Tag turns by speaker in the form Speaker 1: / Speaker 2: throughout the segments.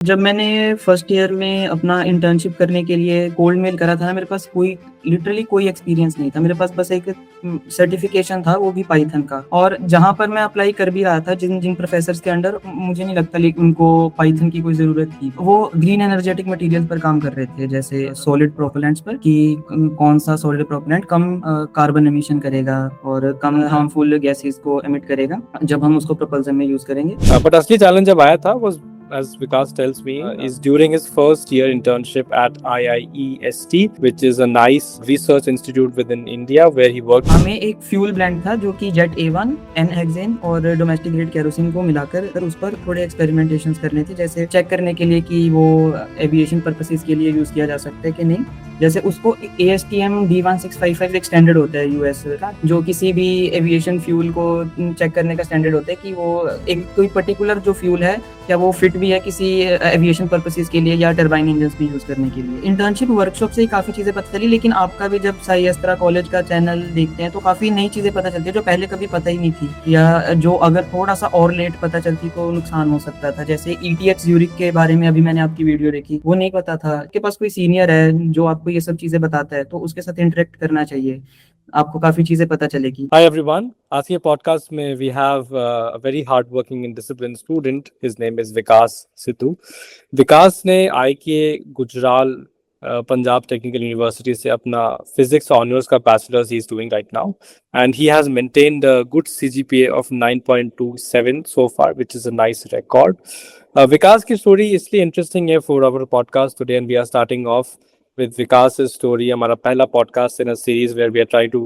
Speaker 1: जब मैंने first year में अपना इंटर्नशिप करने के लिए कोल्ड मेल करा था ना, मेरे पास लिटरली कोई एक्सपीरियंस नहीं था। मेरे पास बस एक सर्टिफिकेशन था, वो भी पाइथन का। और जहाँ पर मैं अप्लाई कर भी रहा था, जिन जिन प्रोफेसर्स के अंडर, मुझे नहीं लगता लेकिन उनको पाइथन की कोई ज़रूरत थी। वो ग्रीन एनर्जेटिक मटेरियल पर काम कर रहे थे, जैसे सॉलिड प्रोपेलेंट्स पर, कि कौन सा सॉलिड प्रोपेलेंट कम कार्बन एमिशन करेगा और कम हार्मफुल गैसेस को एमिट करेगा जब हम उसको प्रपल्सन में यूज़ करेंगे।
Speaker 2: But असली challenge जब आया था was, as Vikas tells me, is during his first year internship at IIEST, which is a nice research institute within India where he worked.
Speaker 1: हमें एक फ्यूल ब्लेंड था जो कि जेट A1, N-हेक्सेन और डोमेस्टिक ग्रेड केरोसिन को मिलाकर उस पर थोड़े एक्सपेरिमेंटेशंस करने थे, जैसे चेक करने के लिए कि वो एविएशन पर्पसेस के लिए यूज किया जा सकता है कि नहीं। जैसे उसको ASTM D1655 एक स्टैंडर्ड होता है यूएस का, जो किसी भी एविएशन फ्यूल को चेक करने का स्टैंडर्ड होता है कि वो एक कोई पर्टिकुलर जो फ्यूल है क्या वो फिट भी है किसी एविएशन पर्पसेस के लिए या टरबाइन इंजन में यूज करने के लिए। इंटर्नशिप वर्कशॉप से ही काफी चीजें पता चली, लेकिन आपका भी जब साई अस्त्रा कॉलेज का चैनल देखते हैं तो काफी नई चीजें पता चलती है जो पहले कभी पता ही नहीं थी, या जो अगर थोड़ा सा और लेट पता चलती तो नुकसान हो सकता था। जैसे ETH ज्यूरिख के बारे में अभी मैंने आपकी वीडियो देखी, वो नहीं पता था। आपके पास कोई सीनियर है जो आपको ये सब चीजें बताता है तो उसके साथ इंटरेक्ट करना चाहिए, आपको काफी चीजें पता चलेगी।
Speaker 2: Hi everyone. आज के podcast में we have a very hardworking and disciplined student. His name is Vikas Sidhu. Vikas ने IK Gujral Punjab technical university से अपना फिजिक्स ऑनर्स का bachelors he is doing right now, and he has maintained a good CGPA of 9.27 so far, which is a nice record. Vikas की story इसलिए interesting है for our podcast today, and we are starting off with Vikas's story. हमारा पहला podcast in a series where we are trying to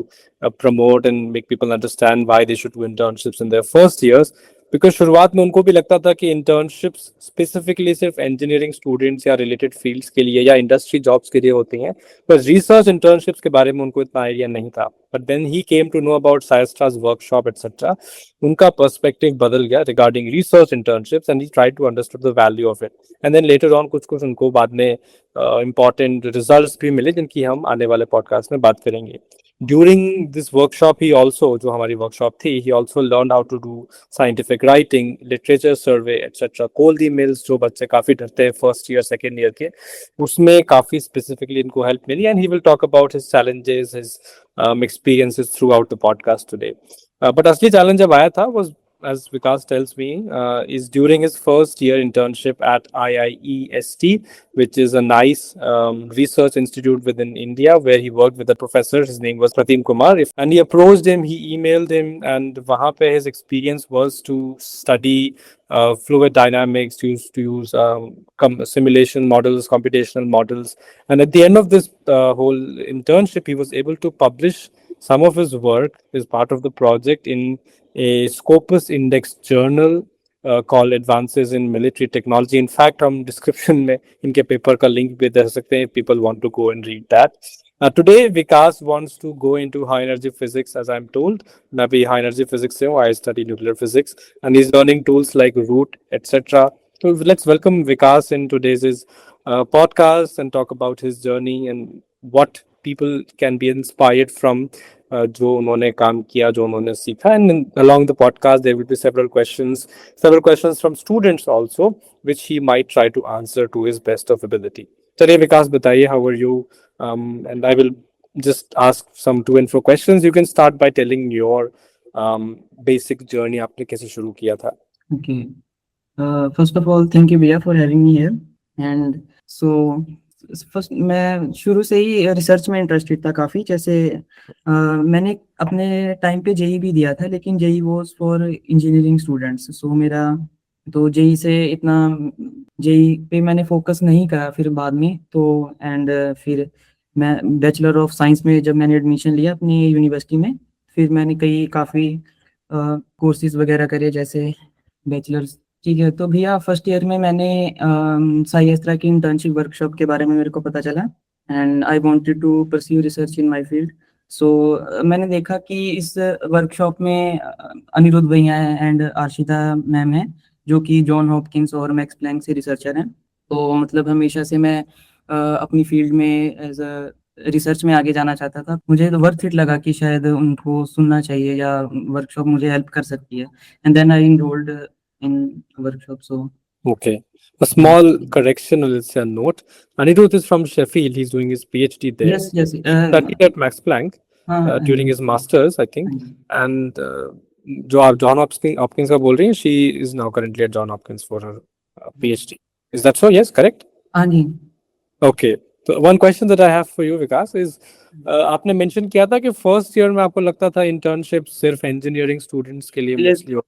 Speaker 2: promote and make people understand why they should do internships in their first years. Because शुरुआत में उनको भी लगता था कि internships specifically सिर्फ इंजीनियरिंग स्टूडेंट्स या रिलेटेड फील्ड्स के लिए या इंडस्ट्री जॉब्स के लिए होती हैं, पर रिसर्च इंटर्नशिप्स के बारे में उनको इतना आइडिया नहीं था. But then he came to know about SciAstra workshop etcetera. उनका पर्सपेक्टिव बदल गया regarding research internships, and he try to understood the value of it. And then later on कुछ उनको बाद में इंपॉर्टेंट रिजल्ट्स भी मिले जिनकी हम आने वाले पॉडकास्ट में बात करेंगे. During this workshop, he also, जो हमारी workshop थी, he also learned how to do scientific writing, literature survey, etc. Cold emails जो बच्चे काफी डरते हैं फर्स्ट ईयर सेकेंड ईयर के, उसमें काफी स्पेसिफिकली इनको हेल्प मिली, and he will talk about his challenges, his experiences throughout the podcast today. But असली challenge जब आया था was, as Vikas tells me, is during his first year internship at IIEST, which is a nice research institute within India where he worked with a professor. His name was Pratim Kumar. And he approached him, he emailed him, and wahan pe his experience was to study fluid dynamics, to use simulation models, computational models. And at the end of this whole internship, he was able to publish some of his work as part of the project in a Scopus Index journal called Advances in Military Technology. In fact, हम description में इनके paper का link भी दे सकते हैं if people want to go and read that. Today, Vikas wants to go into high energy physics, as I'm told. मैं भी high energy physics से हूँ, I study nuclear physics, and he's learning tools like Root, etc. So let's welcome Vikas in today's podcast and talk about his journey and what people can be inspired from जो उन्होंने काम किया, जो उन्होंने सीखा. And along the podcast there will be several questions from students also, which he might try to answer to his best of ability. चलिए विकास बताइए, how are you? And I will just ask some to and fro questions. You can start by telling your basic journey, आपने कैसे शुरू किया था.
Speaker 1: Okay. First of all, thank you भैया for having me here. And so first मैं शुरू से ही research में इंटरेस्टेड था काफ़ी। जैसे मैंने अपने टाइम पे जेई भी दिया था, लेकिन JEE was for engineering students. So मेरा तो जेई से इतना जेई पे मैंने फोकस नहीं करा फिर बाद में तो। एंड फिर मैं बैचलर ऑफ साइंस में जब मैंने एडमिशन लिया अपनी यूनिवर्सिटी में, फिर मैंने कई काफ़ी कोर्सेज वगैरह करे, जैसे बैचलर्स। ठीक है, तो भैया फर्स्ट ईयर में मैंने साई अस्त्रा की इंटर्नशिप वर्कशॉप के बारे में मेरे को पता चला, and I wanted to pursue research in my field. So मैंने देखा कि इस वर्कशॉप में अनिरुद्ध भैया हैं एंड आर्शिता मैम हैं, जो कि जॉन हॉपकिंस और मैक्स प्लैंक से रिसर्चर हैं। तो मतलब हमेशा से मैं अपनी फील्ड में एज अ रिसर्च में आगे जाना चाहता था। मुझे तो वर्थ इट लगा कि शायद उनको सुनना चाहिए या वर्कशॉप मुझे हेल्प कर सकती है, and then I enrolled in workshop. So
Speaker 2: Okay. A small correction, or let's say a note. Anirudh is from Sheffield. He's doing his PhD there.
Speaker 1: Yes yes
Speaker 2: He studied at Max Planck
Speaker 1: हाँ
Speaker 2: during his masters, I think. And जो आप John Hopkins का बोल रही हैं, she is now currently at John Hopkins for her PhD. Is that so? Yes, correct?
Speaker 1: हाँ जी
Speaker 2: Okay. So one question that I have for you, Vikas, is आपने mention किया था कि first year में आपको लगता था internship सिर्फ engineering students के लिए
Speaker 1: Yes.
Speaker 2: mostly.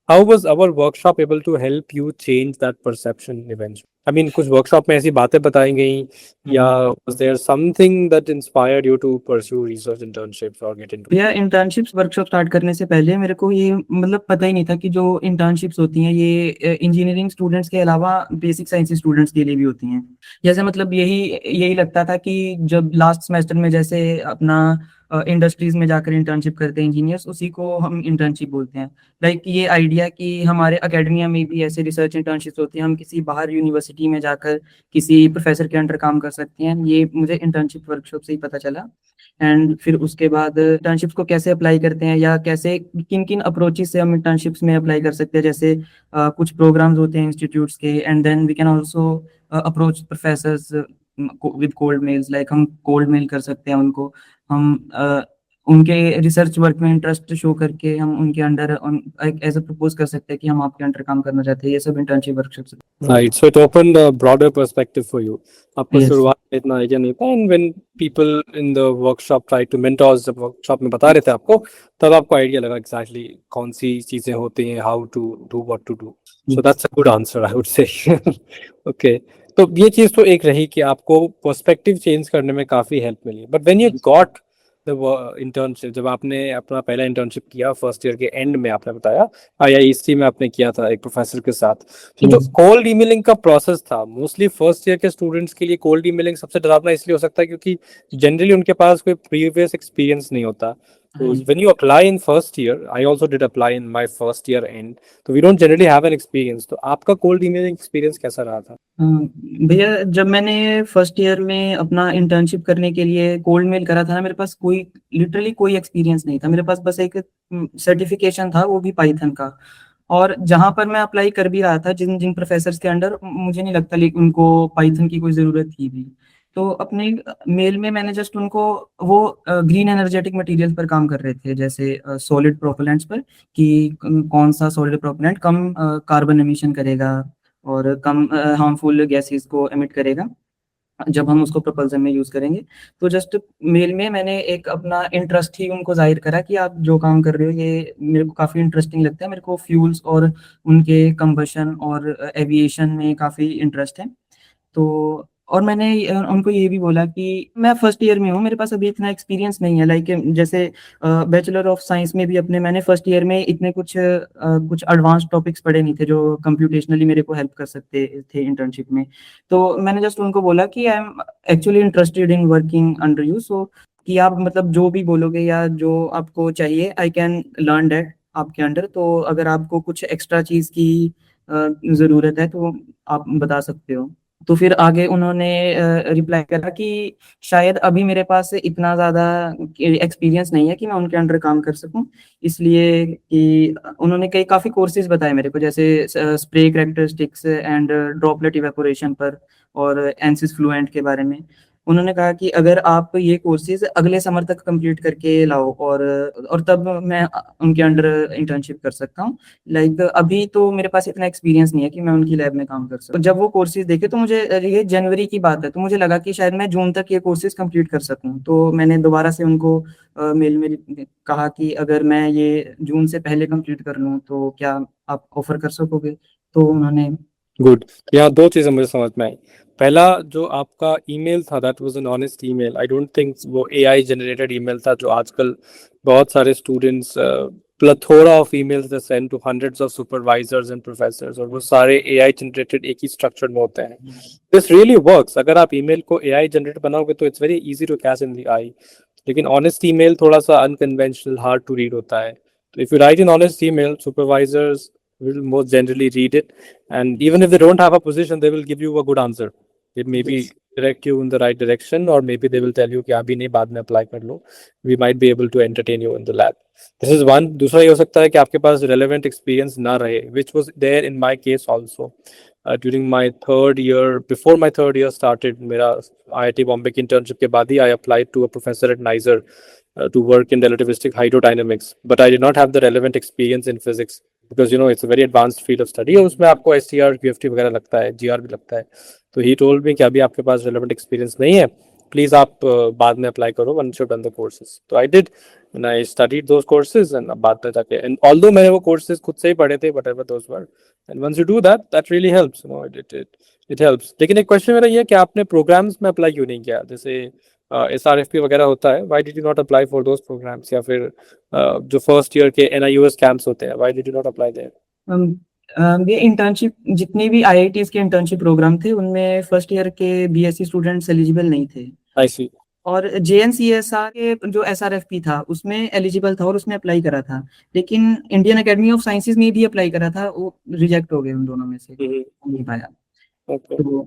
Speaker 2: How was our workshop able to help you change that perception eventually? I mean, कुछ workshop में ऐसी बातें बताई गई या was there something that inspired you to pursue research internships or get into?
Speaker 1: भैया इंटर्नशिप्स वर्कशॉप स्टार्ट करने से पहले मेरे को ये मतलब पता ही नहीं था कि जो इंटर्नशिप्स होती हैं ये इंजीनियरिंग स्टूडेंट्स के अलावा बेसिक साइंस स्टूडेंट्स के लिए भी होती हैं। जैसे मतलब यही लगता था कि जब लास्ट सेमेस्टर में जैसे अपना इंडस्ट्रीज में जाकर इंटर्नशिप करते हैं इंजीनियर्स, उसी को हम इंटर्नशिप बोलते हैं। लाइक ये आइडिया कि हमारे अकेडमिया में भी ऐसे रिसर्च इंटर्नशिप्स होती हैं, हम किसी बाहर यूनिवर्सिटी में जाकर किसी प्रोफेसर के अंडर काम कर सकते हैं, ये मुझे इंटर्नशिप वर्कशॉप से ही पता चला। एंड फिर उसके बाद इंटर्नशिप्स को कैसे अप्लाई करते हैं या कैसे किन किन अप्रोचेस से हम इंटर्नशिप्स में अप्लाई कर सकते हैं, जैसे कुछ प्रोग्राम्स होते हैं इंस्टीट्यूट्स के, and then we can also approach professors with cold mails. Like हम कोल्ड मेल कर सकते हैं उनको, हम उनके रिसर्च वर्क में इंटरेस्ट शो करके हम उनके अंडर एज अ प्रपोज कर सकते हैं कि हम आपके अंडर काम करना चाहते हैं। ये सब internship workshop.
Speaker 2: Right. So it opened a broader perspective for you. आपको
Speaker 1: Yes.
Speaker 2: शुरुआत में इतना आइडिया नहीं था, and when people in the workshop try to mentors जब workshop में बता रहे थे आपको, तब आपको आइडिया लगा exactly कौन सी चीजें होती हैं, how to do what to do. So that's a good answer, I would say. Okay. तो ये चीज तो एक रही कि आपको पर्सपेक्टिव चेंज करने में काफी हेल्प मिली, but when you got the internship, जब आपने अपना पहला इंटर्नशिप किया फर्स्ट ईयर के एंड में, आपने बताया IISc में आपने किया था एक प्रोफेसर के साथ, तो जो कोल्ड ईमेलिंग का प्रोसेस था, मोस्टली फर्स्ट ईयर के स्टूडेंट्स के लिए कोल्ड ईमेलिंग सबसे डरावना इसलिए हो सकता है क्योंकि जनरली उनके पास कोई प्रीवियस एक्सपीरियंस नहीं होता। So when you apply in first year, I also did apply in my first year end. So we don't generally have an experience. तो आपका cold emailing experience कैसा रहा था?
Speaker 1: भैया जब मैंने फर्स्ट ईयर में अपना इंटर्नशिप करने के लिए कोल्ड मेल करा था ना, मेरे पास कोई लिटरली कोई एक्सपीरियंस नहीं था। मेरे पास बस एक सर्टिफिकेशन था, वो भी पाइथन का। और जहां पर मैं अप्लाई कर भी रहा था, जिन जिन प्रोफेसर्स के अंडर, मुझे नहीं लगता लेकिन उनको पाइथन की कोई जरूरत थी भी। तो अपने मेल में मैंने जस्ट उनको वो ग्रीन एनर्जेटिक मटेरियल पर काम कर रहे थे, जैसे सॉलिड प्रोपेलेंट्स पर, कि कौन सा सॉलिड प्रोपेलेंट कम कार्बन एमिशन करेगा और कम हार्मफुल गैसेस को एमिट करेगा जब हम उसको प्रपल्सन में यूज करेंगे। तो जस्ट मेल में मैंने एक अपना इंटरेस्ट ही उनको जाहिर करा कि आप जो काम कर रहे हो ये मेरे को काफी इंटरेस्टिंग लगता है, मेरे को फ्यूल्स और उनके कंबशन और एविएशन में काफी इंटरेस्ट है। तो और मैंने उनको ये भी बोला कि मैं फर्स्ट ईयर में हूँ, मेरे पास अभी इतना एक्सपीरियंस नहीं है। लाइक जैसे बैचलर ऑफ साइंस में भी अपने मैंने फर्स्ट ईयर में इतने कुछ एडवांस टॉपिक्स पढ़े नहीं थे जो कंप्यूटेशनली मेरे को हेल्प कर सकते थे इंटर्नशिप में। तो मैंने जस्ट उनको बोला कि I am actually interested in working under you, so कि आप मतलब जो भी बोलोगे या जो आपको चाहिए आई कैन लर्न दैट आपके अंडर। तो अगर आपको कुछ एक्स्ट्रा चीज की जरूरत है तो आप बता सकते हो। तो फिर आगे उन्होंने रिप्लाई करा कि शायद अभी मेरे पास इतना ज़्यादा एक्सपीरियंस नहीं है कि मैं उनके अंडर काम कर सकूं, इसलिए कि उन्होंने काफ़ी कोर्सेज बताए मेरे को, जैसे spray characteristics and droplet evaporation पर और एनसिस फ्लुएंट के बारे में। उन्होंने कहा कि अगर आप ये कोर्सेज अगले समर तक कंप्लीट करके लाओ और तब मैं उनके अंडर इंटर्नशिप कर सकता हूँ। लाइक अभी तो मेरे पास इतना एक्सपीरियंस नहीं है कि मैं उनकी लैब में काम कर सकूं। जब वो कोर्सेज देखे तो मुझे, ये जनवरी की बात है, तो मुझे लगा कि शायद मैं जून तक ये कोर्सेज कंप्लीट कर सकूं। तो मैंने दोबारा से उनको मेल में कहा कि अगर मैं ये जून से पहले कंप्लीट कर लूं तो क्या आप ऑफर कर सकोगे। तो उन्होंने
Speaker 2: गुड। यहाँ दो चीजें मुझे समझ में आई। पहला, जो आपका ईमेल था that was an honest email. I don't think वो AI जनरेटेड ईमेल था, जो आजकल बहुत सारे students plethora of emails they send to hundreds of supervisors and professors, और वो सारे AI जनरेटेड एक ही स्ट्रक्चर में होते हैं। This really works. अगर आप ईमेल को AI जनरेट बनाओगे तो it's very easy to catch in the eye, लेकिन ऑनेस्ट ईमेल थोड़ा सा अनकन्वेंशनल, हार्ड टू रीड होता है। तो if you right in honest email, supervisors will most generally read it, and even if they don't have a position they will give you a good answer. It maybe
Speaker 1: Yes.
Speaker 2: direct you in the right direction, or maybe they will tell you कि अभी नहीं, बाद में apply कर लो. We might be able to entertain you in the lab. This is one. दूसरा ये हो सकता है कि आपके पास relevant experience ना रहे, which was there in my case also. During my third year, before my third year started, मेरा IIT Bombay की internship के बाद ही I applied to a professor at NISER to work in relativistic hydrodynamics, but I did not have the relevant experience in physics because it's a very advanced field of study और उसमें आपको SCR, QFT वगैरह लगता है, GR भी लगता है. तो he told me कि अभी आपके पास relevant experience नहीं है, प्लीज आप बाद में अप्लाई करो once you've done the courses. तो I did and I studied those courses and बाद में जाके, and although मैंने वो courses खुद से ही पढ़े थे, whatever those were, and once you do that, that really helps, it helps. लेकिन एक क्वेश्चन मेरा ये है कि आपने प्रोग्राम्स में अप्लाई क्यों नहीं किया, जैसे SRFP वगैरह होता है, why did you not apply for those programs, या फिर जो फर्स्ट ईयर के NIUS कैंप्स होते हैं, why did you not apply there?
Speaker 1: ये इंटर्नशिप, जितने भी IITs के इंटर्नशिप प्रोग्राम थे उनमें फर्स्ट ईयर के BSc स्टूडेंट्स एलिजिबल नहीं थे.
Speaker 2: I see.
Speaker 1: और JNCSR के जो SRFP था उसमें एलिजिबल था और उसने अप्लाई करा था, लेकिन इंडियन एकेडमी ऑफ साइंसेज में भी अप्लाई करा था, वो रिजेक्ट हो गए उन दोनों में से, नहीं पाया.
Speaker 2: Okay.
Speaker 1: तो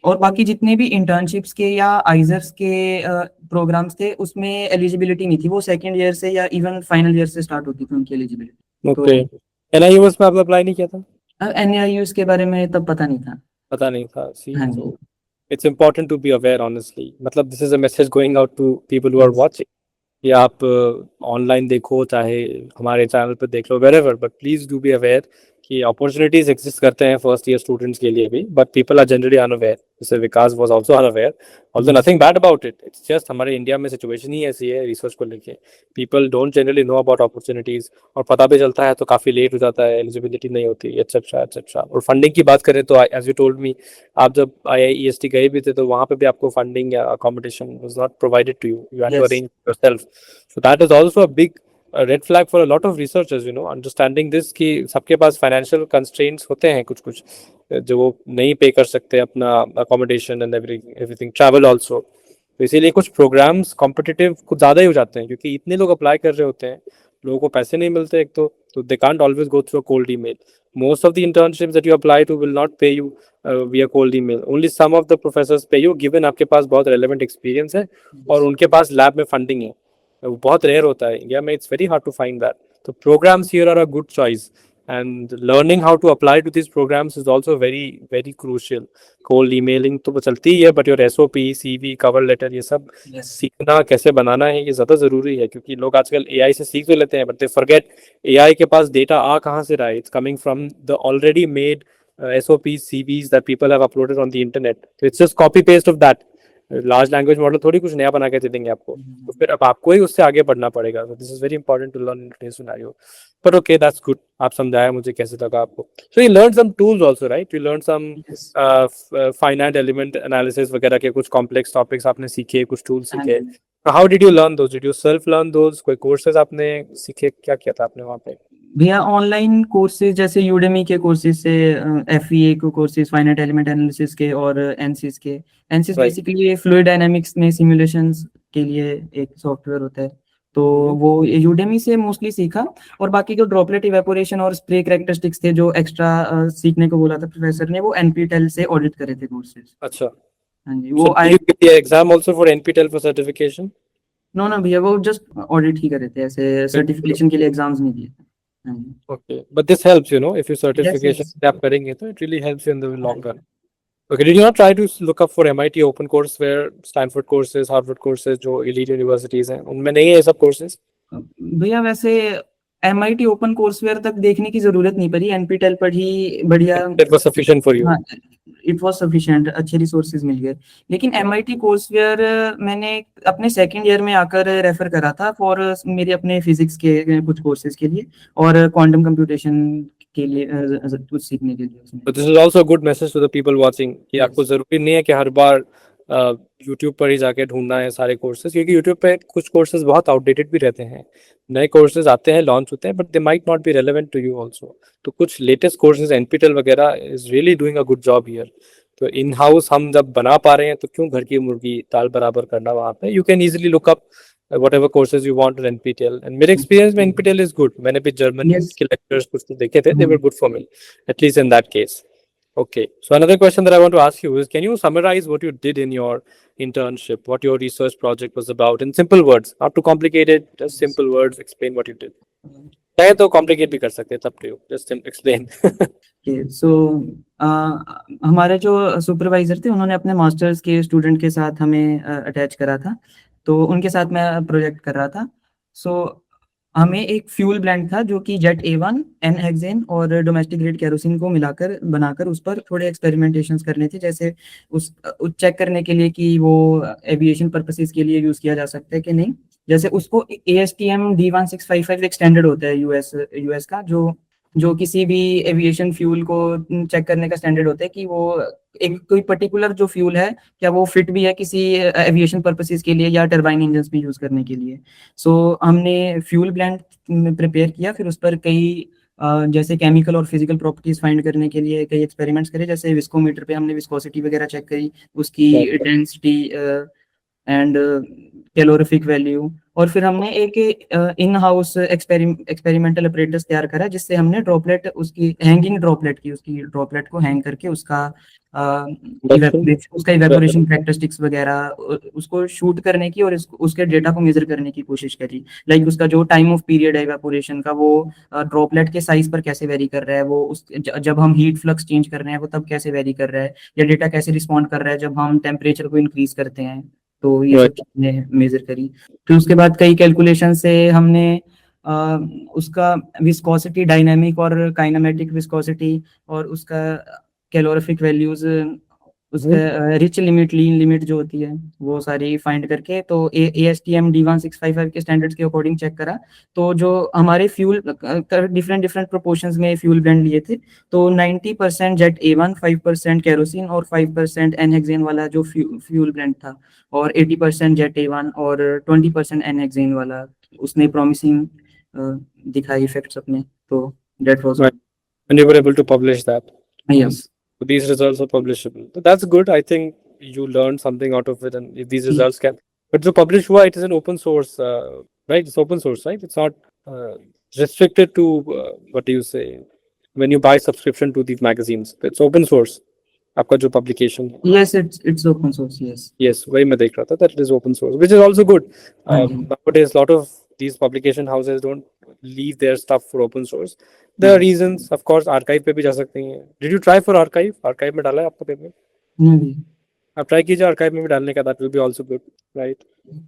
Speaker 1: और बाकी जितने भी इंटर्नशिप्स के या आइजर्स के प्रोग्राम्स थे उसमें एलिजिबिलिटी नहीं थी, वो सेकंड ईयर से या इवन फाइनल ईयर से स्टार्ट होती थी उनकी एलिजिबिलिटी.
Speaker 2: Okay. NIUS में आपने अप्लाई नहीं किया था?
Speaker 1: NIUS के बारे में तब पता नहीं था.
Speaker 2: पता नहीं था. See,
Speaker 1: हाँ
Speaker 2: so it's important to be aware, honestly. मतलब this is a message going out to people who are watching. या आप ऑनलाइन देखो, चाहे हमारे चैनल पर देख लो, wherever, but please do be aware कि अपॉर्चुनिटीज एग्जिस्ट करते हैं फर्स्ट ईयर स्टूडेंट्स के लिए भी, but people are generally unaware. जैसे Vikas was also unaware, also nothing bad about it, it's just हमारे इंडिया में सिचुएशन ही ऐसी है रिसर्च को लेके, people don't generally know about opportunities, और पता भी चलता है तो काफी लेट हो जाता है, एलिजिबिलिटी नहीं होती, एटसेट्रा एटसेट्रा. और फंडिंग की बात करें तो एज यू टोल्ड मी, आप जब IIEST गए भी थे तो वहाँ पे भी आपको फंडिंग या accommodation was not provided to you, you had to arrange yourself. So that is also a big red flag for a lot of researchers, understanding this कि सबके पास फाइनेंशियल कंस्ट्रेंट्स होते हैं कुछ कुछ जो वो नहीं पे कर सकते, अपना accommodation and everything, travel also. तो इसीलिए कुछ प्रोग्राम्स कॉम्पिटिटिव कुछ ज़्यादा ही हो जाते हैं, क्योंकि इतने लोग अप्लाई कर रहे होते हैं, लोगों को पैसे नहीं मिलते एक तो they can't always go through a cold email. Most of the internships that you apply to will not pay you via cold email. Only some of the professors pay you, given आपके पास बहुत relevant experience है और उनके पास lab में funding है. वो बहुत rare होता है इंडिया में, it's very hard to find that. तो programmes here are a good choice, and learning how to apply to this programmes is also very very crucial. Cold emailing तो चलती ही है, but your SOP, CV, cover letter, ये सब सीखना कैसे बनाना है ये ज़्यादा ज़रूरी है, क्योंकि लोग आजकल AI से सीख तो लेते हैं, बट दे फॉरगेट AI के पास डेटा आ कहाँ से रहा है. It's coming from the already made SOPs, CVs that people have uploaded on the internet. So it's just copy paste of that. Large language model थोड़ी कुछ नया बना के दे देंगे आपको, तो फिर अब आपको ही उससे आगे बढ़ना पड़ेगा. This is very important to learn in today's scenario. But okay, that's good, आप समझाया मुझे कैसे लगा आपको. So you learn some tools also, right? You learn some finite element analysis वगैरह के कुछ कॉम्प्लेक्स टॉपिक्स आपने सीखे, कुछ टूल्स सीखे. How did you learn those? Did you self learn those? कोई कोर्सेज आपने सीखे? क्या किया था आपने वहाँ पे?
Speaker 1: भैया ऑनलाइन कोर्सेज जैसे यूडेमी के कोर्सेज से, FEA को कोर्सेज, फाइनाइट एलिमेंट एनालिसिस के और एनसिस के. एनसिस बेसिकली फ्लूइड डायनामिक्स में सिमुलेशंस के लिए एक सॉफ्टवेयर होता है, तो वो यूडेमी से मोस्टली सीखा. और बाकी जो ड्रॉपलेट इवेपोरेशन और स्प्रे कैरेक्टरिस्टिक्स थे जो एक्स्ट्रा सीखने को बोला था प्रोफेसर ने, वो NPTEL से ऑडिट करे थे कोर्सेज.
Speaker 2: अच्छा,
Speaker 1: हाँ जी. वो
Speaker 2: exam also for NPTEL for certification?
Speaker 1: No भैया, वो जस्ट ऑडिट ही करे थे, ऐसे सर्टिफिकेशन के लिए एग्जाम्स नहीं दिए थे.
Speaker 2: Okay, but this helps, if your certification आप करेंगे तो it really helps you in the long run. Okay, did you not try to look up for MIT open courseware, Stanford courses, Harvard courses, जो elite universities हैं, उनमें नहीं है ये सब courses?
Speaker 1: भैया वैसे MIT ओपन कोर्सवेयर तक देखने की जरूरत नहीं पड़ी, NPTEL पर ही बढ़िया.
Speaker 2: That was sufficient for you.
Speaker 1: हाँ, इट वाज सफिशिएंट, अच्छे रिसोर्सेज मिल गए. लेकिन MIT कोर्सवेयर मैंने अपने सेकंड ईयर में आकर रेफर करा था फॉर मेरे अपने फिजिक्स के कुछ कोर्सेज के लिए और क्वांटम कंप्यूटेशन के लिए कुछ सीखने के लिए.
Speaker 2: But this is also a good message to the people watching कि आपको जरूरी नहीं है कि हर बार YouTube पर ही जाके ढूंढना है सारे कोर्सेज, क्योंकि YouTube पे कुछ कोर्सेज बहुत आउटडेटेड भी रहते हैं. नए कोर्सेज आते हैं, लॉन्च होते हैं, but they might not be relevant to you also. तो कुछ लेटेस्ट कोर्सेज NPTEL वगैरह is really doing a good job here. तो इन हाउस हम जब बना पा रहे हैं तो क्यों घर की मुर्गी दाल बराबर करना वहाँ पे. You can easily look up whatever courses you want on NPTEL, and मेरे experience में NPTEL is good. मैंने भी जर्मनी के lectures कुछ तो देखे थे, they were good for me, at least in that case. Okay. So another question that I want to ask you is, can you summarize what you did in your internship, what your research project was about in simple words, not too complicated, just simple words. Explain what you did. चाहे तो complicate भी कर सकते हैं, तब to you, just explain.
Speaker 1: Okay so हमारे जो supervisor थे उन्होंने अपने मास्टर्स के स्टूडेंट के साथ हमें अटैच करा था, तो उनके साथ मैं प्रोजेक्ट कर रहा था. सो हमें एक फ्यूल ब्लेंड था जो कि जेट A1 एन हेक्सेन और डोमेस्टिक ग्रेड केरोसिन को मिलाकर बनाकर उस पर थोड़े एक्सपेरिमेंटेशंस करने थे, जैसे उस चेक करने के लिए कि वो एविएशन पर्पसेस के लिए यूज किया जा सकता है कि नहीं. जैसे उसको ASTM D1655 एक स्टैंडर्ड होता है यूएस का, जो किसी भी एविएशन फ्यूल को चेक करने का स्टैंडर्ड होता है कि वो एक कोई पर्टिकुलर जो फ्यूल है क्या वो फिट भी है किसी एविएशन पर्पसेस के लिए या टरबाइन इंजन में यूज करने के लिए. सो हमने फ्यूल ब्लेंड प्रिपेयर किया, फिर उस पर कई जैसे केमिकल और फिजिकल प्रॉपर्टीज फाइंड करने के लिए कई एक्सपेरिमेंट्स करे, जैसे विस्कोमीटर पे हमने विस्कोसिटी वगैरह चेक करी, उसकी डेंसिटी एंड कैलोरीफिक वैल्यू. और फिर हमने एक इन हाउस एक्सपेरिमेंटल अपरेटस तैयार करा जिससे हमने ड्रॉपलेट उसकी हैंगिंग ड्रॉपलेट की उसकी ड्रॉपलेट को हैंग करके उसका इवेपोरेशन कैरेक्टरिस्टिक्स वगैरह उसको शूट करने की और उसके डेटा को मेजर करने की कोशिश करी. लाइक उसका जो टाइम ऑफ पीरियड है इवेपोरेशन का वो ड्रॉपलेट के साइज पर कैसे वेरी कर रहा है, वो जब हम हीट फ्लक्स चेंज कर रहे हैं वो तब कैसे वेरी कर रहा है, या डेटा कैसे रिस्पॉन्ड कर रहा है जब हम टेम्परेचर को इंक्रीज करते हैं. तो ये सब चीजें मेजर करी. फिर उसके बाद कई कैलकुलेशन से हमने उसका विस्कोसिटी, डायनामिक और काइनेमेटिक विस्कोसिटी और उसका कैलोरीफिक वैल्यूज, उसका रिच लिमिट, लीन लिमिट जो होती है वो सारी फाइंड करके तो ASTM D1655 के स्टैंडर्ड्स के अकॉर्डिंग चेक करा. तो जो हमारे फ्यूल डिफरेंट प्रोपोर्शंस में फ्यूल ब्लेंड लिए थे, तो 90% जेट A1, 5% केरोसिन और 5% एन हेक्सेन वाला जो फ्यूल ब्लेंड था, और 80% जेट A1 और 20% एन हेक्सेन वाला, उसने प्रॉमिसिंग दिखाई इफेक्ट्स अपने. तो that was
Speaker 2: and you were able to publish that.
Speaker 1: yes.
Speaker 2: So these results are publishable. So that's good. I think you learned something out of it, and if these results can, but to publish हुआ, it is an open source, right? It's open source, right? It's not restricted to what do you say when you buy subscription to these magazines. It's open source. आपका जो publication.
Speaker 1: Yes, it's open source. Yes.
Speaker 2: Yes, वही मैं देख रहा था that it is open source, which is also good. Nowadays, a lot of these publication houses don't leave their stuff for open source. There are reasons, of course. Archive पे भी जा सकते हैं. Did you try for archive? Archive में डाला है आपका paper?
Speaker 1: नहीं.
Speaker 2: आप try कीजिए archive में भी डालने का. That will be also good, right?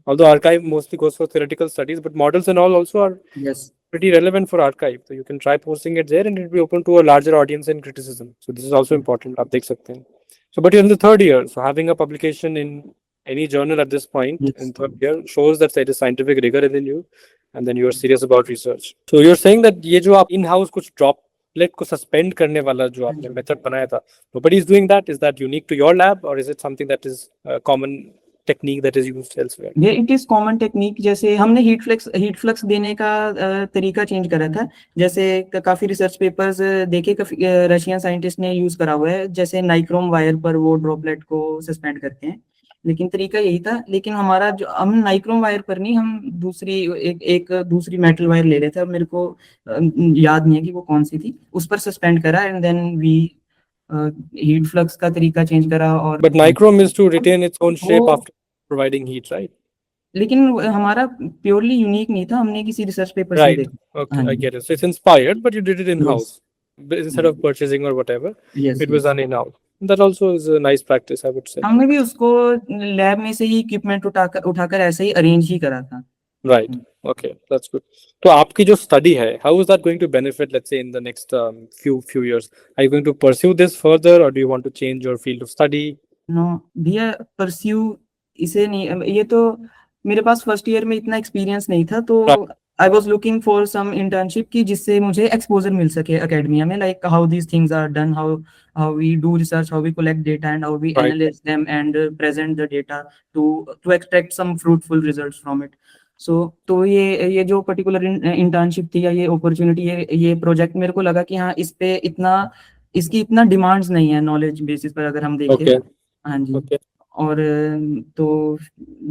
Speaker 2: Although archive mostly goes for theoretical studies, but models and all also are pretty relevant for archive. So you can try posting it there, and it will be open to a larger audience and criticism. So this is also important. आप देख सकते हैं. So, but you're in the third year, so having a publication in any journal at this point in third year shows that there is scientific rigor in you, and then you are serious about research. So you're saying that ये जो आप in-house कुछ droplet को suspend करने वाला जो आपने method बनाया था, nobody is doing that. Is that unique to your lab, or is it something that is a common technique that is used elsewhere?
Speaker 1: Yeah, it is common technique. जैसे हमने heat flux देने का तरीका change करा था. जैसे काफी research papers देखे रशियन साइंटिस्ट ने यूज करा हुआ है, जैसे नाइक्रोम वायर पर वो ड्रॉपलेट को सस्पेंड करते हैं, लेकिन तरीका यही था. लेकिन हमारा जो हम नाइक्रोम वायर पर नहीं, हम एक दूसरी मेटल वायर ले लेते हैं. मेरे को याद नहीं है कि वो कौन सी थी, उस पर सस्पेंड करा and then we heat flux का तरीका चेंज करा. और
Speaker 2: but nichrome is to retain its own shape after providing heat, right?
Speaker 1: लेकिन हमारा प्योरली यूनिक नहीं था, हमने किसी रिसर्च पेपर से देखा.
Speaker 2: Okay, I get it. So it's inspired, but you did it in house instead of purchasing or whatever. It was done in house. That also is a nice practice, I would say.
Speaker 1: हमने भी उसको lab में से ही equipment उठाकर ऐसे ही arrange ही करा था.
Speaker 2: Right. Okay, that's good. तो आपकी जो study है, how is that going to benefit, let's say, in the next few years? Are you going to pursue this further, or do you want to change your field of study?
Speaker 1: No, भैया pursue इसे नहीं. ये तो मेरे पास first year में इतना experience नहीं था, तो I was looking for some internship की जिससे मुझे एक्सपोजर मिल सके अकेडमिया में, like how these things are done, how we do research, how we collect data and how we analyse them and present the data to extract some fruitful results from it. So तो ये जो particular internship थी या ये opportunity, ये project मेरे को लगा कि हाँ इसकी इतना डिमांड्स नहीं है नॉलेज बेसिस पर अगर हम देखें. हाँ जी. और तो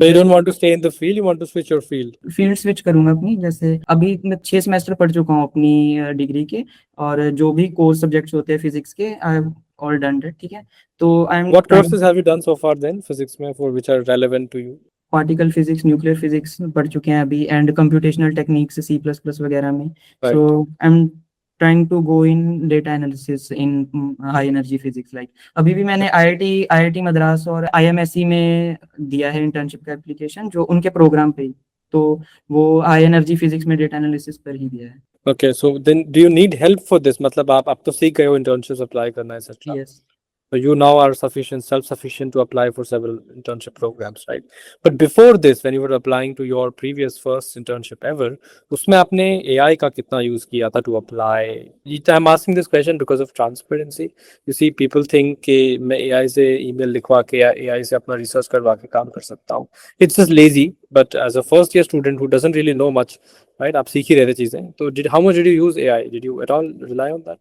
Speaker 2: you don't want to stay in the field, you want to switch your field.
Speaker 1: Field switch करूंगा अपनी. जैसे अभी मैं 6 सेमेस्टर पढ़ चुका हूँ अपनी डिग्री के, और जो भी कोर्स सब्जेक्ट्स होते हैं फिजिक्स के, I have all done that, ठीक है। तो I am
Speaker 2: What courses have you done so far then, physics में, for which are relevant to you?
Speaker 1: Particle physics, nuclear physics पढ़ चुके हैं अभी, and computational techniques C plus plus वगैरह में।
Speaker 2: Right.
Speaker 1: So I am trying to go in data analysis in high energy physics. लाइक अभी भी मैंने आईआईटी मद्रास और आईएमएससी में दिया है इंटर्नशिप का एप्लीकेशन, जो उनके प्रोग्राम पे ही, तो वो हाई एनर्जी फिजिक्स में डेटा एनालिसिस पर ही दिया है।
Speaker 2: Okay, so then do you need help for this? मतलब आप तो सीख गए हो internships apply करना etc.
Speaker 1: Yes.
Speaker 2: So you now are self-sufficient to apply for several internship programs, right? But before this, when you were applying to your previous first internship ever, उसमें आपने AI का कितना use किया था to apply? I'm asking this question because of transparency. You see, people think कि मैं AI से email लिखवा के या AI से अपना research करवा के काम कर सकता हूँ. It's just lazy, but as a first year student who doesn't really know much, right? आप सीख ही रहे थे चीजें. तो how much did you use AI? Did you at all rely on that?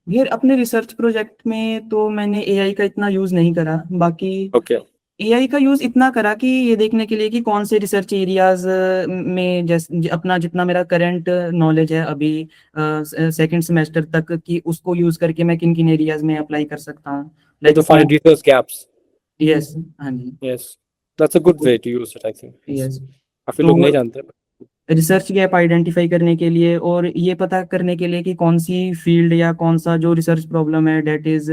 Speaker 1: ये अपने रिसर्च प्रोजेक्ट में तो मैंने एआई का इतना यूज नहीं करा। बाकी
Speaker 2: Okay.
Speaker 1: एआई का यूज इतना करा कि ये देखने के लिए कि कौन से रिसर्च एरियाज में, जैसे अपना जितना मेरा करंट नॉलेज है अभी सेकंड सेमेस्टर तक, कि उसको यूज करके मैं किन किन एरियाज में अप्लाई कर सकता हूँ।
Speaker 2: So to find research gaps.
Speaker 1: Yes, हाँ जी।
Speaker 2: Yes, that's a good way to use it, I think. Yes.
Speaker 1: Yes,
Speaker 2: काफी लोग नहीं जानते.
Speaker 1: रिसर्च गैप आइडेंटिफाई करने के लिए और ये पता करने के लिए कि कौन सी फील्ड या कौन सा जो रिसर्च प्रॉब्लम है डेट इज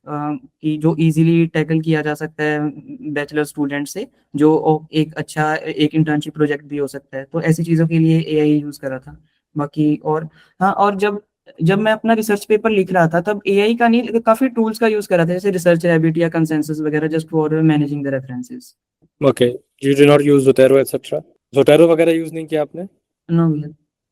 Speaker 1: कि जो इजीली टैकल किया जा सकता है बैचलर स्टूडेंट से, जो एक अच्छा एक इंटर्नशिप प्रोजेक्ट भी हो सकता है, तो ऐसी चीज़ों के लिए एआई यूज़ करा था। बाकी और हाँ, और जब जब मैं अपना रिसर्च पेपर लिख रहा था तब एआई का नहीं, काफ़ी टूल्स का यूज़ करा था, जैसे रिसर्च रैबिट या कंसेंसस वगैरह, just for managing the references.
Speaker 2: Okay, you did not use Zotero etc. Zotero वगैरह यूज नहीं किया आपने?
Speaker 1: No.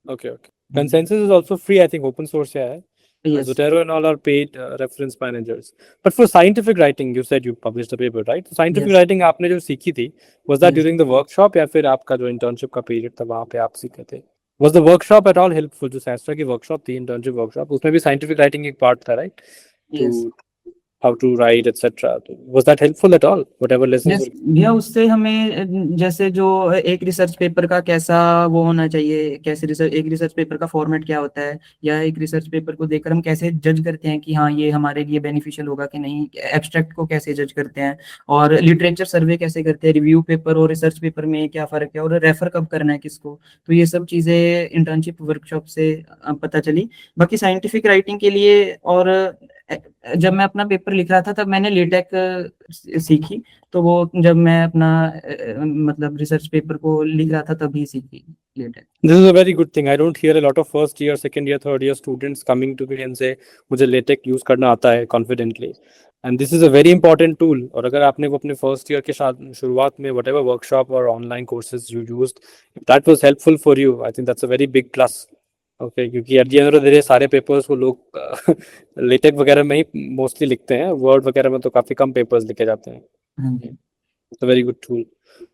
Speaker 2: Okay, okay. Consensus is also free, I think, open source है.
Speaker 1: Yes.
Speaker 2: Zotero and all are paid reference managers. But for scientific writing, you said you published the paper, right? So scientific
Speaker 1: Yes.
Speaker 2: writing आपने जो सीखी थी, was that
Speaker 1: Yes.
Speaker 2: during the workshop या फिर आपका जो internship का period था वहाँ पे आप सीखे थे? Was the workshop at all helpful? जो शास्त्रा की workshop थी, internship workshop, उसमें भी scientific writing एक part था, right?
Speaker 1: Yes.
Speaker 2: To how to write etc. Was that helpful at all? Whatever lessons
Speaker 1: yes
Speaker 2: were.
Speaker 1: भैया, उससे हमें जैसे जो एक रिसर्च पेपर का कैसा वो होना चाहिए, कैसे एक रिसर्च पेपर का फॉर्मेट क्या होता है, या एक रिसर्च पेपर को देखकर हम कैसे जज करते हैं कि हाँ ये हमारे लिए बेनिफिशियल होगा कि नहीं, एब्स्ट्रैक्ट को कैसे जज करते हैं, और लिटरेचर सर्वे कैसे करते हैं, रिव्यू पेपर और रिसर्च पेपर में क्या फ़र्क है, और रेफर कब करना है किसको, तो ये सब चीज़ें इंटर्नशिप वर्कशॉप से पता चली। बाकी साइंटिफिक राइटिंग के लिए, और जब मैं अपना पेपर लिख रहा था तब मैंने लेटेक सीखी, तो वो जब मैं अपना मतलब रिसर्च पेपर को लिख रहा था तभी सीखी LaTeX.
Speaker 2: This is a very good thing. I don't hear a lot of first year, second year, third year students coming to me and say मुझे LaTeX use करना आता है confidently. And this is a very important tool. और अगर आपने वो अपने first year के साथ शुरुआत में whatever workshop or online courses you used, if that was helpful for you, I think that's a very big plus. Okay, क्योंकि at the end of the day सारे papers को लोग LaTeX वगैरह में ही mostly लिखते हैं, Word वगैरह में तो काफी कम papers लिखे जाते हैं.
Speaker 1: हाँ जी।
Speaker 2: It's a very good tool.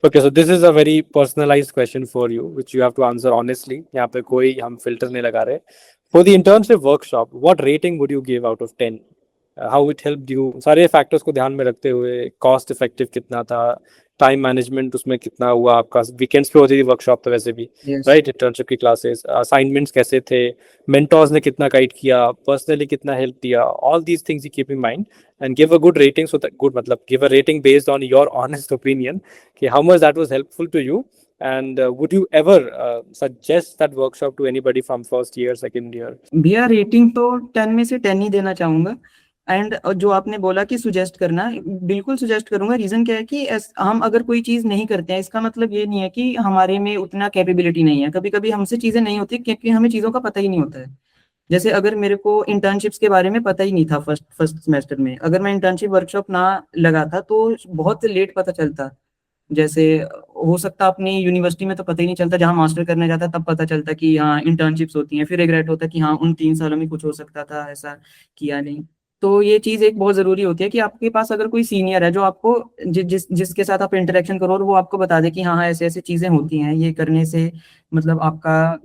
Speaker 2: Okay, so this is a very personalized question for you, which you have to answer honestly. यहाँ पे कोई हम filter नहीं लगा रहे. For the internship workshop, what rating would you give out of 10? How it helped you? सारे factors को ध्यान में रखते हुए, cost effective कितना था, टाइम मैनेजमेंट उसमें कितना हुआ आपका, वीकेंड्स पे होती थी वर्कशॉप तो वैसे भी, राइट? इंटर्नशिप की क्लासेस, असाइनमेंट्स कैसे थे, मेंटोर्स ने कितना गाइड किया, पर्सनली कितना हेल्प दिया, all these things you keep in mind and give a good rating. So good मतलब give a rating based on your honest opinion कि how much that was helpful to you. And would you ever suggest that workshop to anybody from first year, second year?
Speaker 1: भैया rating तो 10 में से 10 ही देना चाहूंगा। And जो आपने बोला कि सुजेस्ट करना, बिल्कुल सुजेस्ट करूंगा। रीजन क्या है कि हम अगर कोई चीज नहीं करते हैं, इसका मतलब ये नहीं है कि हमारे में उतना कैपेबिलिटी नहीं है। कभी कभी हमसे चीजें नहीं होती क्योंकि हमें चीजों का पता ही नहीं होता है। जैसे अगर मेरे को इंटर्नशिप्स के बारे में पता ही नहीं था फर्स्ट सेमेस्टर में, अगर मैं इंटर्नशिप वर्कशॉप ना लगा था तो बहुत लेट पता चलता। जैसे हो सकता अपनी यूनिवर्सिटी में तो पता ही नहीं चलता, जहाँ मास्टर करने जाता तब पता चलता कि हाँ इंटर्नशिप्स होती हैं, फिर रिग्रेट होता कि हाँ उन 3 सालों में कुछ हो सकता था, ऐसा किया नहीं। तो ये चीज़ एक बहुत ज़रूरी होती है कि आपके पास अगर कोई सीनियर है जो आपको जिसके साथ आप इंटरेक्शन करो और वो आपको बता दे कि हाँ हाँ ऐसे ऐसे चीज़ें होती हैं, ये करने से मतलब आपका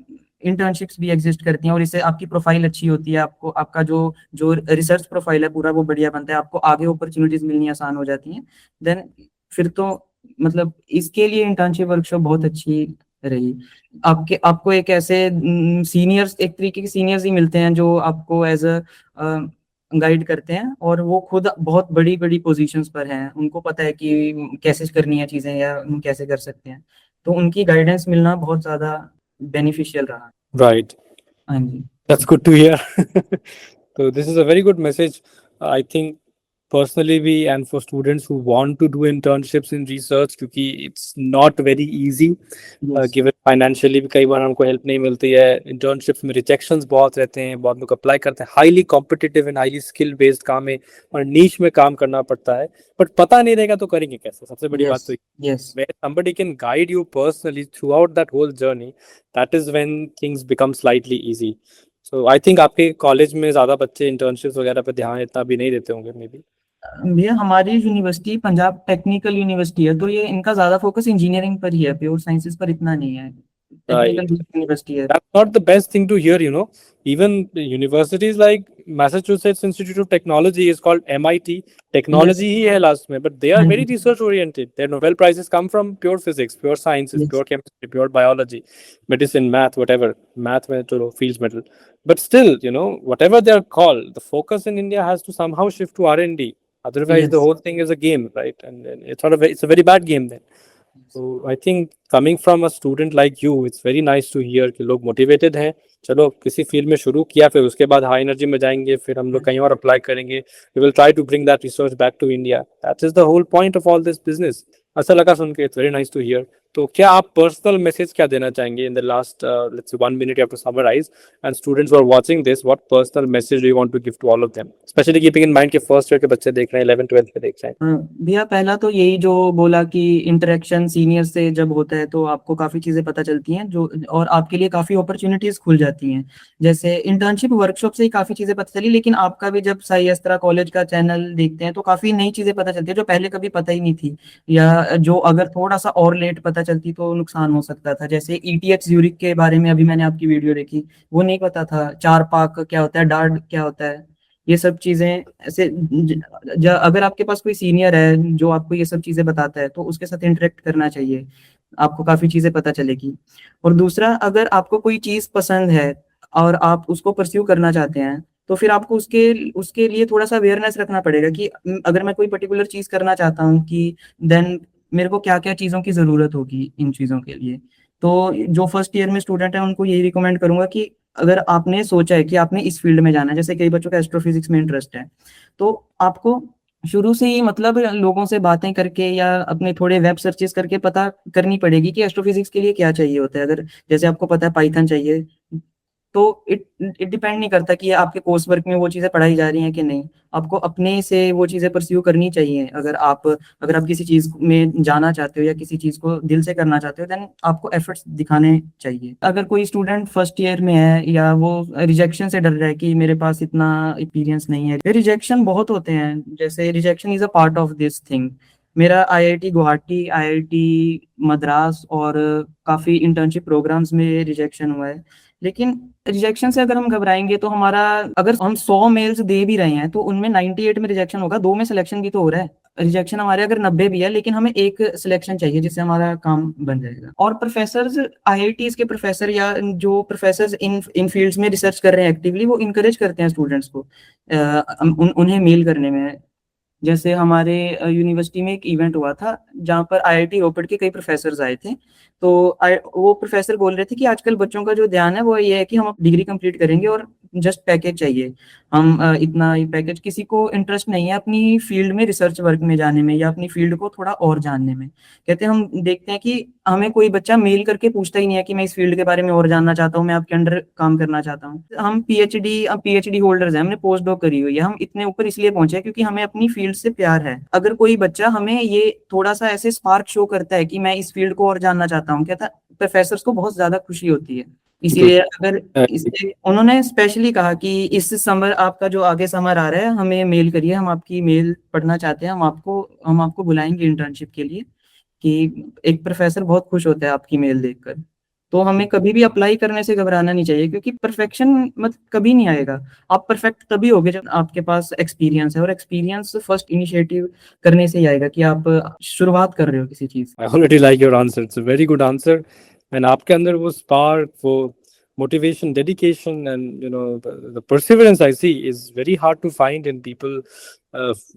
Speaker 1: इंटर्नशिप्स भी एग्जिस्ट करती हैं और इससे आपकी प्रोफाइल अच्छी होती है, आपको आपका जो जो रिसर्च प्रोफाइल है पूरा वो बढ़िया बनता है, आपको आगे अपॉर्चुनिटीज मिलनी आसान हो जाती हैं। देन फिर तो मतलब इसके लिए इंटर्नशिप वर्कशॉप बहुत अच्छी रही। आपको एक ऐसे सीनियर्स, एक तरीके के सीनियर्स ही मिलते हैं जो आपको एज अ गाइड करते हैं और वो खुद बहुत बड़ी बड़ी पोजीशंस पर हैं, उनको पता है कि कैसे करनी है चीज़ें या हम कैसे कर सकते हैं, तो उनकी गाइडेंस मिलना बहुत ज़्यादा बेनिफिशियल रहा।
Speaker 2: Right.
Speaker 1: हाँ जी।
Speaker 2: That's good to hear. So this is a very good message. I think personally we and for students who want to do internships in research, क्योंकि it's not very easy.
Speaker 1: Yes
Speaker 2: given financially भी कई बार हमको help नहीं मिलती है, internships में rejections बहुत रहते हैं, बहुत लोग अप्लाई करते हैं, highly competitive and highly skill based काम है और नीश में काम करना पड़ता है, बट पता नहीं रहेगा तो करेंगे कैसे, सबसे बड़ी बात
Speaker 1: यस
Speaker 2: तो
Speaker 1: yes
Speaker 2: where somebody can guide you personally throughout that whole journey, that is when things become slightly easy. So I think आपके कॉलेज में ज़्यादा बच्चे इंटर्नशिप्स वगैरह पे ध्यान इतना भी नहीं देते होंगे मे बी।
Speaker 1: भैया हमारी यूनिवर्सिटी पंजाब टेक्निकल यूनिवर्सिटी है, तो ये इनका ज्यादा फोकस इंजीनियरिंग पर ही है, प्योर साइंसेस पर इतना नहीं है, टेक्निकल
Speaker 2: Right.
Speaker 1: यूनिवर्सिटी है।
Speaker 2: That's not the best thing to hear, you know. Even the universities like Massachusetts Institute of Technology is called MIT.
Speaker 1: Yes
Speaker 2: Technology ही है last में, but they are
Speaker 1: हाँ
Speaker 2: very
Speaker 1: जी।
Speaker 2: research oriented. Their Nobel prizes come from pure physics, pure sciences,
Speaker 1: yes
Speaker 2: pure chemistry, pure biology, medicine, math, whatever. Math में तो fields medal. But still, you know, whatever they are called, the focus in India has to somehow shift to R&D. Otherwise, the
Speaker 1: yes
Speaker 2: whole thing is a game, right? And then it's not a it's a very bad game then. So I think coming from a student like you, it's very nice to hear कि लोग motivated हैं, चलो किसी field में शुरू किया, फिर उसके बाद हाई एनर्जी में जाएंगे, फिर हम लोग कहीं और अप्लाई करेंगे, we will try to bring that research back to India. That is the whole point of all this business. अच्छा लगा सुन के, it's very nice to hear. तो क्या आप पर्सनल मैसेज क्या देना चाहेंगे in the last let's say 1 minute you have to summarize, and students who are watching this, what personal message do you want to give to all of them, especially keeping in mind कि first year के बच्चे देख रहे हैं, 11 12 के देख रहे हैं।
Speaker 1: हाँ भैया, पहला तो यही जो बोला कि इंटरेक्शन सीनियर से जब होता है तो आपको काफ़ी चीज़ें पता चलती हैं, जो और आपके लिए काफ़ी अपॉर्चुनिटीज़ खुल जाती हैं। जैसे इंटर्नशिप वर्कशॉप से ही काफ़ी चीज़ें पता चली, लेकिन आपका भी जब साई अस्त्रा कॉलेज का चैनल देखते हैं तो काफ़ी नई चीज़ें पता चलती है जो पहले कभी पता ही नहीं थी, या जो अगर थोड़ा सा और लेट पता चलती तो नुकसान हो सकता था। जैसे ETH ज्यूरिक के बारे में अभी मैंने आपकी वीडियो देखी, वो नहीं पता था। चार पाक क्या होता है, डार्ड क्या होता है, ये सब चीज़ें ऐसे अगर आपके पास कोई सीनियर है जो आपको ये सब चीज़ें बताता है तो उसके साथ इंटरेक्ट करना चाहिए, आपको काफ़ी चीज़ें पता चलेगी। और दूसरा, अगर आपको कोई चीज़ पसंद है और आप उसको परस्यू करना चाहते हैं, तो फिर आपको उसके उसके लिए थोड़ा सा अवेयरनेस रखना पड़ेगा कि अगर मैं कोई पर्टिकुलर चीज़ करना चाहता हूँ कि देन मेरे को क्या क्या चीज़ों की ज़रूरत होगी इन चीज़ों के लिए। तो जो फर्स्ट ईयर में स्टूडेंट है उनको यही रिकमेंड करूंगा कि अगर आपने सोचा है कि आपने इस फील्ड में जाना है, जैसे कई बच्चों का एस्ट्रोफिजिक्स में इंटरेस्ट है, तो आपको शुरू से ही मतलब लोगों से बातें करके या अपने थोड़े वेब सर्चेस करके पता करनी पड़ेगी कि एस्ट्रोफिजिक्स के लिए क्या चाहिए होता है। अगर जैसे आपको पता है पाइथन चाहिए, तो इट इट डिपेंड नहीं करता कि आपके कोर्स वर्क में वो चीज़ें पढ़ाई जा रही हैं कि नहीं, आपको अपने से वो चीज़ें परस्यू करनी चाहिए। अगर आप किसी चीज़ में जाना चाहते हो या किसी चीज़ को दिल से करना चाहते हो, देन आपको एफर्ट्स दिखाने चाहिए। अगर कोई स्टूडेंट फर्स्ट ईयर में है या वो रिजेक्शन से डर रहा है कि मेरे पास इतना एक्सपीरियंस नहीं है, रिजेक्शन बहुत होते हैं, जैसे rejection is a part of this thing. मेरा IIT गुवाहाटी, IIT मद्रास और काफ़ी इंटर्नशिप प्रोग्राम्स में रिजेक्शन हुआ है। लेकिन रिजेक्शन से अगर हम घबराएंगे तो हमारा, अगर हम 100 मेल्स दे भी रहे हैं तो उनमें 98 में रिजेक्शन होगा, 2 में सिलेक्शन भी तो हो रहा है। रिजेक्शन हमारे अगर 90 भी है, लेकिन हमें एक सिलेक्शन चाहिए जिससे हमारा काम बन जाएगा। और प्रोफेसर्स, IITs के प्रोफेसर या जो प्रोफेसर्स इन फील्ड्स में रिसर्च कर रहे हैं एक्टिवली, वो इनकरेज करते हैं स्टूडेंट्स को उन्हें मेल करने में। जैसे हमारे यूनिवर्सिटी में एक इवेंट हुआ था जहाँ पर IIT रोपड़ के कई प्रोफेसर्स आए थे, तो वो प्रोफेसर बोल रहे थे कि आजकल बच्चों का जो ध्यान है वो ये है कि हम डिग्री कंप्लीट करेंगे और जस्ट पैकेज चाहिए, हम इतना ही पैकेज, किसी को इंटरेस्ट नहीं है अपनी फील्ड में रिसर्च वर्क में जाने में या अपनी फील्ड को थोड़ा और जानने में। कहते हैं, हम देखते हैं कि हमें कोई बच्चा मेल करके पूछता ही नहीं है कि मैं इस फील्ड के बारे में और जानना चाहता हूँ, मैं आपके अंडर काम करना चाहता हूँ। हम PhD होल्डर्स हैं, हमने पोस्ट डॉक करी हुई है, हम इतने ऊपर इसलिए पहुंचे हैं क्योंकि हमें अपनी फील्ड से प्यार है। अगर कोई बच्चा हमें ये थोड़ा सा ऐसे स्पार्क शो करता है कि मैं इस फील्ड को और जानना चाहता हूँ, कहता प्रोफेसर्स को बहुत ज्यादा खुशी होती है। इसीलिए अगर इससे उन्होंने स्पेशली कहा कि इस समर, आपका जो आगे समर आ रहा है, हमें मेल करिए, हम आपकी मेल पढ़ना चाहते हैं, हम आपको बुलाएंगे इंटर्नशिप के लिए। कि एक प्रोफेसर बहुत खुश होता है आपकी मेल देखकर। तो हमें कभी भी अप्लाई करने से घबराना नहीं चाहिए, क्योंकि परफेक्शन मतलब कभी नहीं आएगा। आप परफेक्ट तभी होगे जब आपके पास एक्सपीरियंस है, और एक्सपीरियंस फर्स्ट इनिशिएटिव करने से ही आएगा कि आप शुरुआत कर रहे हो किसी चीज।
Speaker 2: I already like your answer. It's a very good answer. And आपके अंदर वो स्पार्क, वो motivation, dedication, and the perseverance I see is very hard to find in people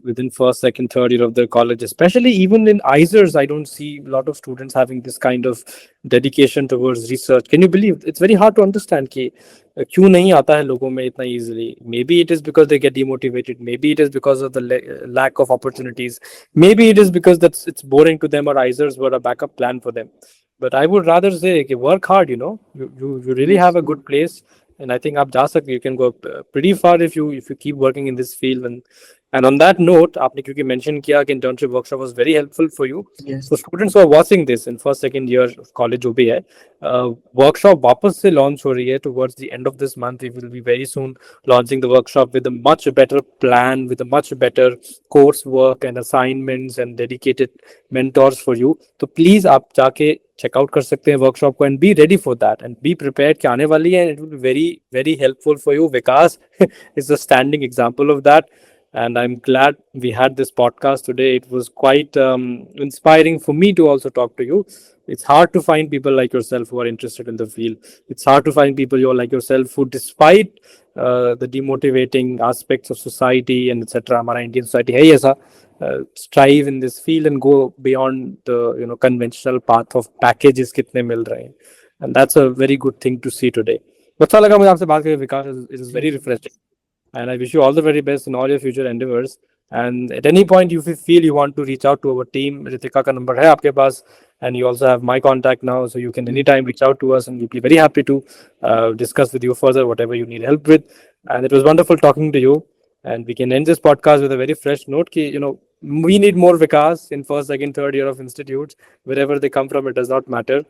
Speaker 2: within first, second, third year of their college. Especially even in ISERs, I don't see a lot of students having this kind of dedication towards research. Can you believe? It's very hard to understand कि क्यों नहीं आता है लोगों में इतना easily. Maybe it is because they get demotivated. Maybe it is because of the lack of opportunities. Maybe it is because it's boring to them, or ISERs were a backup plan for them. But I would rather say कि work hard. You really have a good place, and I think आप जा सकते. You can go pretty far if you keep working in this field. And on that note, आपने क्योंकि mention किया कि internship workshop was very helpful for you.
Speaker 1: Yes.
Speaker 2: So students who are watching this in first, second year of college जो भी है, workshop वापस से launch हो रही है towards the end of this month. We will be very soon launching the workshop with a much better plan, with a much better coursework and assignments and dedicated mentors for you. तो please आप जाके checkout कर सकते हैं workshop को, and be ready for that and be prepared कि आने वाली है. It will be very very helpful for you. Vikas is a standing example of that, and I'm glad we had this podcast today. It was quite inspiring for me to also talk to you. It's hard to find people like yourself who are interested in the field. It's hard to find people like yourself who, despite the demotivating aspects of society and etc., हमारा Indian society है ही ऐसा, strive in this field and go beyond the conventional path of packages कितने मिल रहे हैं. And that's a very good thing to see today. अच्छा लगा मुझे आपसे बात करके विकास. It is very refreshing. And I wish you all the very best in all your future endeavors. And at any point you feel you want to reach out to our team, Ritika का number है आपके पास, and you also have my contact now, so you can anytime reach out to us, and we'll be very happy to discuss with you further whatever you need help with. And it was wonderful talking to you. And we can end this podcast with a very fresh note कि we need more Vikas in first, second, third year of institutes. Wherever they come from, it does not matter,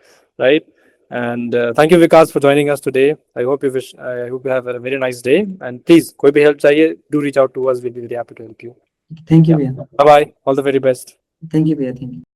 Speaker 2: right? And thank you Vikas for joining us today. I hope you have a very nice day, and please कोई भी help चाहिए, do reach out to us. We'll be very happy to help you.
Speaker 1: Thank you भैया.
Speaker 2: Bye bye, all the very best.
Speaker 1: Thank you भैया. Thank you.